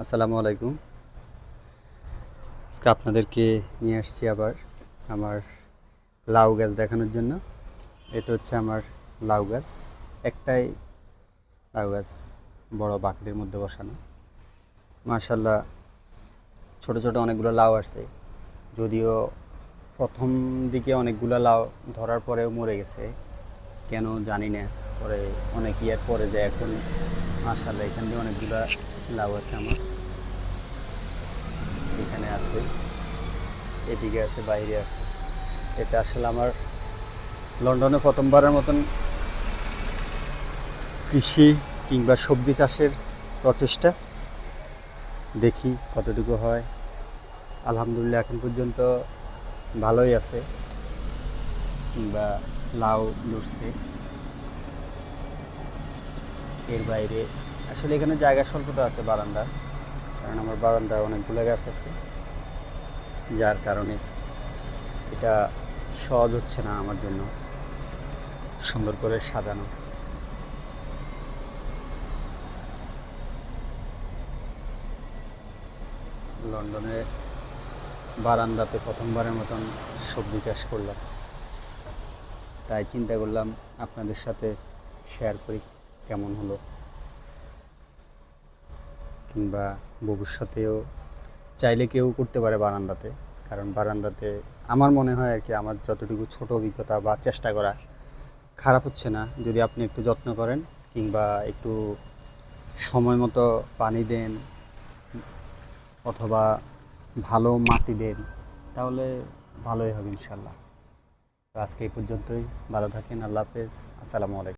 আসসালামু আলাইকুম। আজকে আপনাদেরকে নিয়ে আসছি আবার আমার লাউ গাছ দেখানোর জন্য। এটা হচ্ছে আমার লাউ গাছ, একটাই লাউ গাছ, বড় বাকেটের মধ্যে বসানো। মাশাল্লাহ, ছোট ছোট অনেকগুলো লাউ আসছে, যদিও প্রথম দিকে অনেকগুলো লাউ ধরার পরেও মরে গেছে, কেন জানি না। পরে অনেক ইয়ার পরে যায় এখন মাশাল্লাহ এখান দিয়ে অনেকগুলো লাউ আছে আমার। এখানে আছে, এদিকে আছে, বাইরে আছে। এটা আসলে আমার লন্ডনে প্রথমবারের মতন কৃষি কিংবা সবজি চাষের প্রচেষ্টা। দেখি কতটুকু হয়। আলহামদুলিল্লাহ এখন পর্যন্ত ভালোই আছে, কিংবা লাউ ধরছে। এর বাইরে আসলে এখানে জায়গা স্বল্পতা আছে বারান্দা, কারণ আমার বারান্দায় অনেকগুলো গাছ আছে, যার কারণে এটা সহজ হচ্ছে না আমার জন্য সুন্দর করে সাজানো। লন্ডনে বারান্দাতে প্রথমবারের মতন সবজি চাষ করলাম, তাই চিন্তা করলাম আপনাদের সাথে শেয়ার করি কেমন হলো, কিংবা ভবিষ্যতেও চাইলে কেউ করতে পারে বারান্দাতে। কারণ বারান্দাতে আমার মনে হয় আর কি, আমার যতটুকু ছোট অভিজ্ঞতা বা চেষ্টা করা, খারাপ হচ্ছে না যদি আপনি একটু যত্ন করেন, কিংবা একটু সময় মতো পানি দেন, অথবা ভালো মাটি দেন, তাহলে ভালোই হবে ইনশাল্লাহ। তো আজকে এই পর্যন্তই। ভালো থাকেন। আল্লাহ হাফেজ। আসসালামু আলাইকুম।